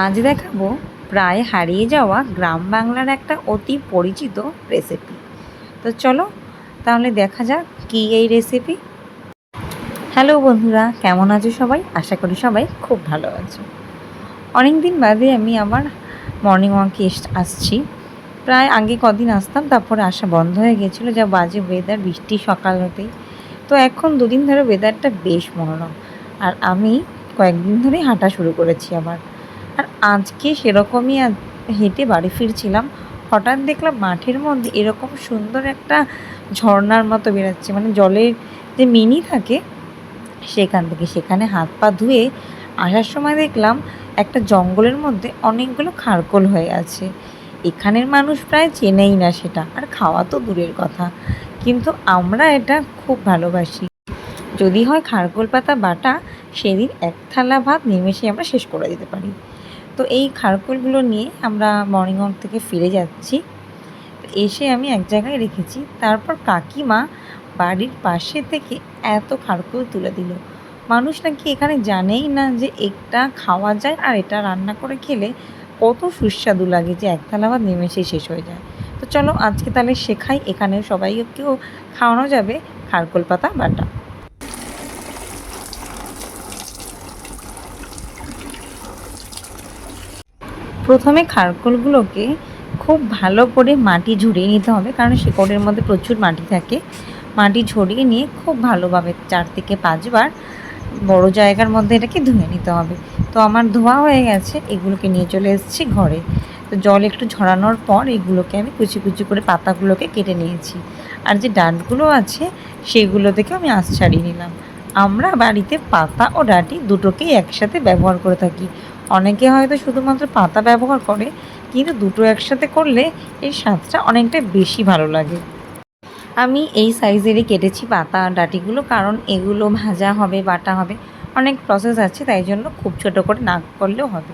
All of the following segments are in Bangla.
আজ দেখাবো প্রায় হারিয়ে যাওয়া গ্রাম বাংলার একটা অতি পরিচিত রেসিপি। তো চলো তাহলে দেখা যাক কী এই রেসিপি। হ্যালো বন্ধুরা, কেমন আছো সবাই? আশা করি সবাই খুব ভালো আছো। অনেক দিন বাদে আমি আবার মর্নিং ওয়াকে আসছি। প্রায় আগে কদিন আসতাম, তারপরে আসা বন্ধ হয়ে গেছিলো, যা বাজে ওয়েদার, বৃষ্টি সকাল হতেই। তো এখন দুদিন ধরে ওয়েদারটা বেশ মনোরম, আর আমি কয়েকদিন ধরেই হাঁটা শুরু করেছি আবার। আর আজকে সেরকমই হেঁটে বাড়ি ফিরছিলাম, হঠাৎ দেখলাম মাঠের মধ্যে এরকম সুন্দর একটা ঝর্ণার মতো বেরোচ্ছে, মানে জলের যে মিনি থাকে সেখানে হাত পা ধুয়ে আসার সময় দেখলাম একটা জঙ্গলের মধ্যে অনেকগুলো খারকোল হয়ে আছে। এখানের মানুষ প্রায় চেনেই না সেটা, আর খাওয়া তো দূরের কথা, কিন্তু আমরা এটা খুব ভালোবাসি। যদি হয় খারকোল পাতা বাটা, সেদিন এক থালা ভাত নিমেষে আমরা শেষ করে দিতে পারি। তো এই খারকোলগুলো নিয়ে আমরা মর্নিং ওয়াক থেকে ফিরে যাচ্ছি। এসে আমি এক জায়গায় রেখেছি, তারপর কাকিমা বাড়ির পাশে থেকে এত খারকোল তুলে দিল। মানুষ নাকি এখানে জানেই না যে এটা খাওয়া যায়, আর এটা রান্না করে খেলে কত সুস্বাদু লাগে, যে এক থালা ভাত নিমেষেই শেষ হয়ে যায়। তো চলো আজকে তাহলে শেখাই, এখানে সবাইকেও খাওয়ানো যাবে খারকোল পাতা বাটা। প্রথমে খারকোলগুলোকে খুব ভালো করে মাটি ঝরিয়ে নিতে হবে, কারণ শিকড়ের মধ্যে প্রচুর মাটি থাকে। মাটি ঝরিয়ে নিয়ে খুব ভালোভাবে 4 থেকে 5 বার বড় জায়গার মধ্যে এটাকে ধুয়ে নিতে হবে। তো আমার ধোয়া হয়ে গেছে, এগুলোকে নিয়ে চলে এসেছি ঘরে। তো জল একটু ঝরানোর পর এগুলোকে আমি কুচি কুচি করে পাতাগুলোকে কেটে নিয়েছি, আর যে ডাঁটগুলো আছে সেগুলো থেকে আমি আঁশ ছাড়িয়ে নিলাম। আমরা বাড়িতে পাতা ও ডাঁটি দুটোকেই একসাথে ব্যবহার করে থাকি। অনেকে হয়তো শুধুমাত্র পাতা ব্যবহার করে, কিন্তু দুটো একসাথে করলে এর স্বাদটা অনেকটা বেশি ভালো লাগে। আমি এই সাইজেরই কেটেছি পাতা আর ডাঁটিগুলো, কারণ এগুলো ভাজা হবে, বাটা হবে, অনেক প্রসেস আছে, তাই জন্য খুব ছোট করে না করলেও হবে।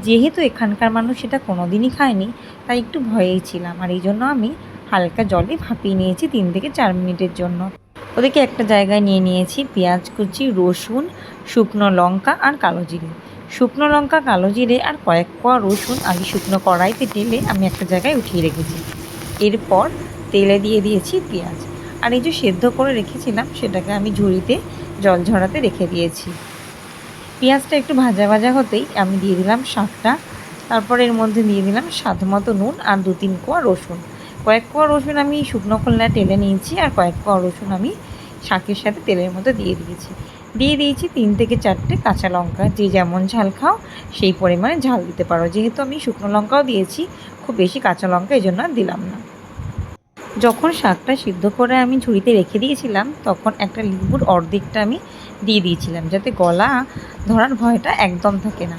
যেহেতু এখানকার মানুষ এটা কোনো দিনই খায়নি, তাই একটু ভয়েই ছিলাম, আর এই জন্য আমি হালকা জলে ভাপিয়ে নিয়েছি 3 থেকে 4 মিনিটের জন্য। ওদেরকে একটা জায়গায় নিয়ে নিয়েছি পেঁয়াজ কুচি, রসুন, শুকনো লঙ্কা আর কালো জিরে। শুকনো লঙ্কা, কালো জিরে আর কয়েক কোয়া রসুন আগে শুকনো কড়াইতে ঢেলে আমি একটা জায়গায় উঠিয়ে রেখেছি। এরপর তেলে দিয়ে দিয়েছি পেঁয়াজ, আর এই যে সেদ্ধ করে রেখেছিলাম সেটাকে আমি ঝুড়িতে জল ঝরাতে রেখে দিয়েছি। পেঁয়াজটা একটু ভাজা ভাজা হতেই আমি দিয়ে দিলাম শাকটা। তারপর এর মধ্যে দিয়ে দিলাম স্বাদ মতো নুন আর 2-3 কোয়া রসুন। কয়েক কোয়া রসুন আমি শুকনো খোলায় টেলে নিয়েছি, আর কয়েক কোয়া রসুন আমি শাকের সাথে তেলের মধ্যে দিয়ে দিয়েছি 3 থেকে 4টে কাঁচা লঙ্কা। যে যেমন ঝাল খাও সেই পরিমাণে ঝাল দিতে পারো, যেহেতু আমি শুকনো লঙ্কাও দিয়েছি, খুব বেশি কাঁচা লঙ্কা এই জন্য আর দিলাম না। যখন শাকটা সিদ্ধ করে আমি ঝুড়িতে রেখে দিয়েছিলাম, তখন একটা লেবুর অর্ধেকটা আমি দিয়ে দিয়েছিলাম, যাতে গলা ধরার ভয়টা একদম থাকে না।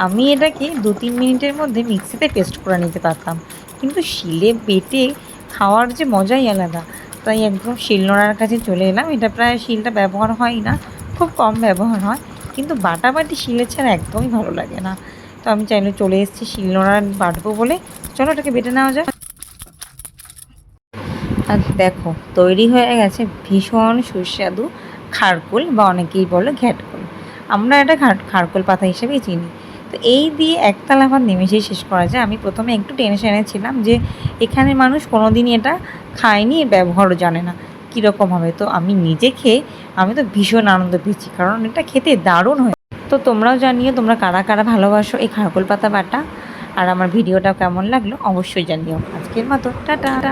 আমি এটাকে 2-3 মিনিটের মধ্যে মিক্সিতে পেস্ট করে নিতে পারতাম, কিন্তু শিলে বেটে খাওয়ার যে মজাই আলাদা, তাই একদম শিলনোড়ার কাছে চলে এলাম। এটা প্রায় শিলটা ব্যবহার হয় না, খুব কম ব্যবহার হয়, কিন্তু বাটাবাটি শিলে ছাড়া একদমই ভালো লাগে না। তো আমি চাইলে চলে এসেছি শিলনোড়া বাটবো বলে। চলো এটাকে বেটে নেওয়া যাক। আর দেখো তৈরি হয়ে গেছে ভীষণ সুস্বাদু খারকোল, বা অনেকেই বলে ঘ্যাটকোল। আমরা এটা খারকোল পাতা হিসেবেই চিনি। তো এই দিয়ে একতালা ভাত নিমেষেই শেষ করা যায়। আমি প্রথমে একটু টেনশনে ছিলাম যে এখানে মানুষ কোনো দিনই এটা খায়নি, এর ব্যবহারও জানে না, কীরকম হবে। তো আমি নিজে খেয়ে আমি তো ভীষণ আনন্দ পেয়েছি, কারণ এটা খেতে দারুণ হয়। তো তোমরাও জানিও তোমরা কারা কারা ভালোবাসো এই খারকোল পাতা বাটা, আর আমার ভিডিওটা কেমন লাগলো অবশ্যই জানিও। আজকের মতো টাটা।